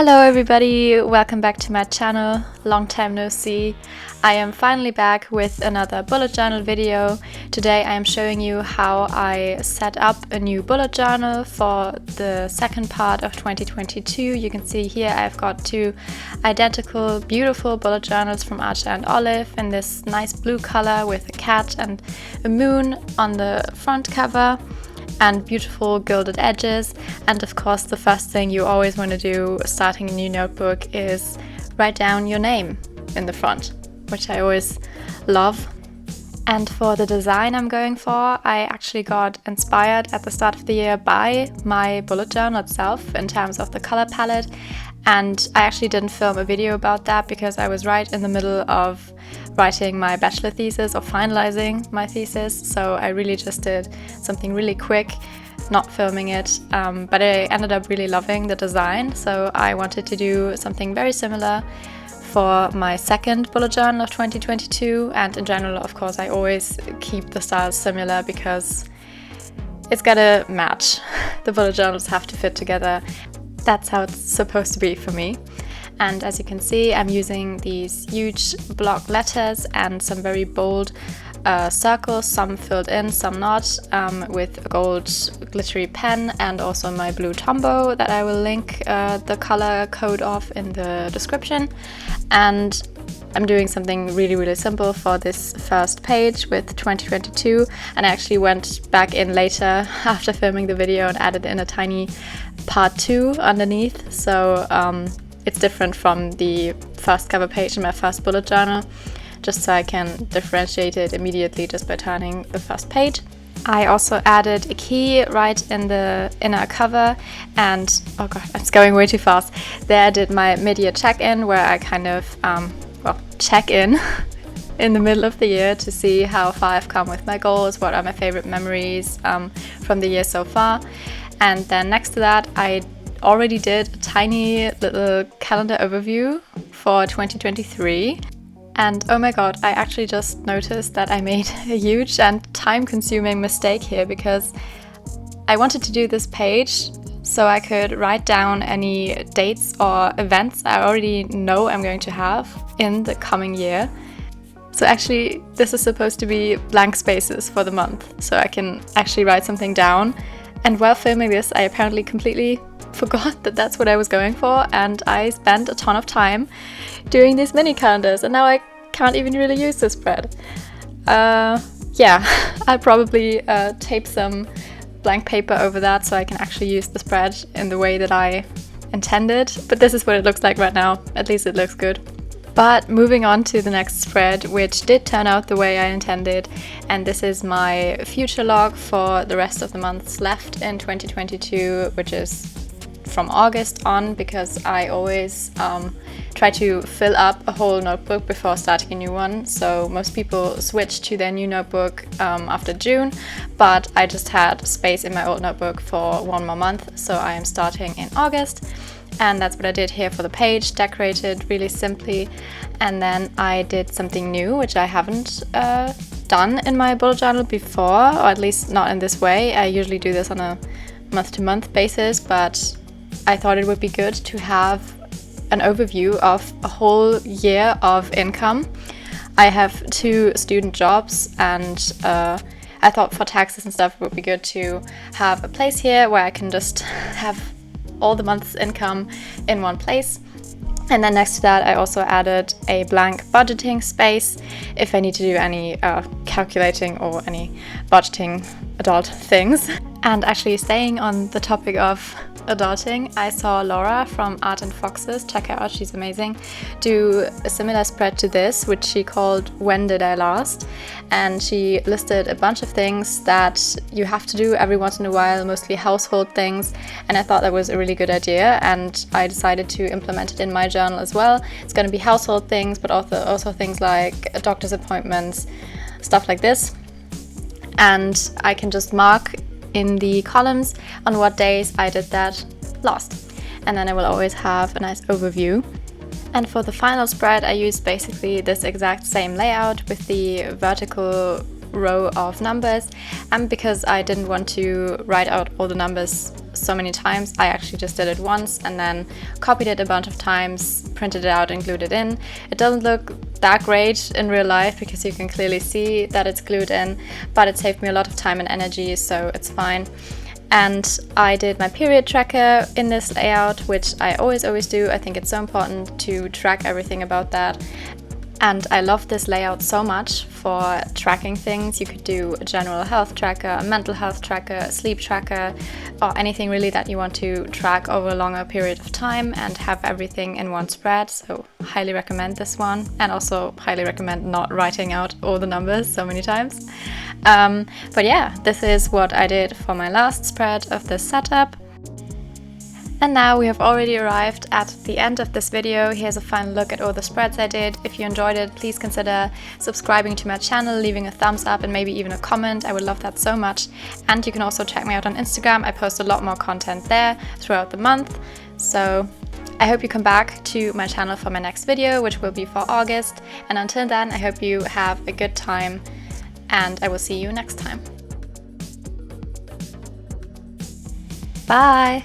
Hello everybody, welcome back to my channel. Long time no see. I am finally back with another bullet journal video. Today I am showing you how I set up a new bullet journal for the second part of 2022. You can see here I've got two identical beautiful bullet journals from Archer&Olive in this nice blue color with a cat and a moon on the front cover and beautiful gilded edges. And of course the first thing you always want to do starting a new notebook is write down your name in the front, which I always love. And for the design I'm going for, I actually got inspired at the start of the year by my bullet journal itself in terms of the color palette. And I actually didn't film a video about that because I was right in the middle of writing my bachelor thesis or finalizing my thesis, so I really just did something really quick, not filming it, but I ended up really loving the design, so I wanted to do something very similar for my second bullet journal of 2022. And in general, of course, I always keep the styles similar because it's gotta match. The bullet journals have to fit together. That's how it's supposed to be for me. And as you can see, I'm using these huge block letters and some very bold circles, some filled in, some not, with a gold glittery pen, and also my blue Tombow that I will link the color code of in the description. And I'm doing something really simple for this first page with 2022, and I actually went back in later after filming the video and added in a tiny part 2 underneath, so it's different from the first cover page in my first bullet journal, just so I can differentiate it immediately just by turning the first page. I also added a key right in the inner cover, and oh god, it's going way too fast. There I did my mid-year check-in where I kind of check in in the middle of the year to see how far I've come with my goals, what are my favorite memories from the year so far. And then next to that I already did a tiny little calendar overview for 2023. And oh my god, I actually just noticed that I made a huge and time-consuming mistake here, because I wanted to do this page so I could write down any dates or events I already know I'm going to have in the coming year. So actually this is supposed to be blank spaces for the month, so I can actually write something down. And while filming this, I apparently completely forgot that that's what I was going for, and I spent a ton of time doing these mini calendars, and now I can't even really use this spread. Yeah, I'll probably tape some blank paper over that so I can actually use the spread in the way that I intended, but this is what it looks like right now. At least it looks good. But moving on to the next spread, which did turn out the way I intended, and this is my future log for the rest of the months left in 2022, which is from August on, because I always try to fill up a whole notebook before starting a new one. So most people switch to their new notebook after June, but I just had space in my old notebook for one more month, so I am starting in August. And that's what I did here for the page, decorated really simply. And then I did something new, which I haven't done in my bullet journal before, or at least not in this way. I usually do this on a month-to-month basis, but I thought it would be good to have an overview of a whole year of income. I have 2 student jobs, and I thought for taxes and stuff it would be good to have a place here where I can just have all the month's income in one place. And then next to that I also added a blank budgeting space if I need to do any calculating or any budgeting adult things. And actually, staying on the topic of adulting, I saw Laura from Art and Foxes, check her out, she's amazing, do a similar spread to this, which she called When Did I Last? And she listed a bunch of things that you have to do every once in a while, mostly household things, and I thought that was a really good idea, and I decided to implement it in my journal as well. It's going to be household things, but also things like doctor's appointments, stuff like this. And I can just mark in the columns on what days I did that last, and then I will always have a nice overview. And for the final spread I used basically this exact same layout with the vertical row of numbers, and because I didn't want to write out all the numbers so many times, I actually just did it once and then copied it a bunch of times, printed it out and glued it in. It doesn't look that great in real life because you can clearly see that it's glued in, but it saved me a lot of time and energy, so it's fine. And I did my period tracker in this layout, which I always do. I think it's so important to track everything about that. And I love this layout so much for tracking things. You could do a general health tracker, a mental health tracker, a sleep tracker, or anything really that you want to track over a longer period of time and have everything in one spread. So highly recommend this one, and also highly recommend not writing out all the numbers so many times. But yeah, this is what I did for my last spread of this setup. And now we have already arrived at the end of this video. Here's a final look at all the spreads I did. If you enjoyed it, please consider subscribing to my channel, leaving a thumbs up and maybe even a comment. I would love that so much. And you can also check me out on Instagram. I post a lot more content there throughout the month. So I hope you come back to my channel for my next video, which will be for August. And until then, I hope you have a good time and I will see you next time. Bye!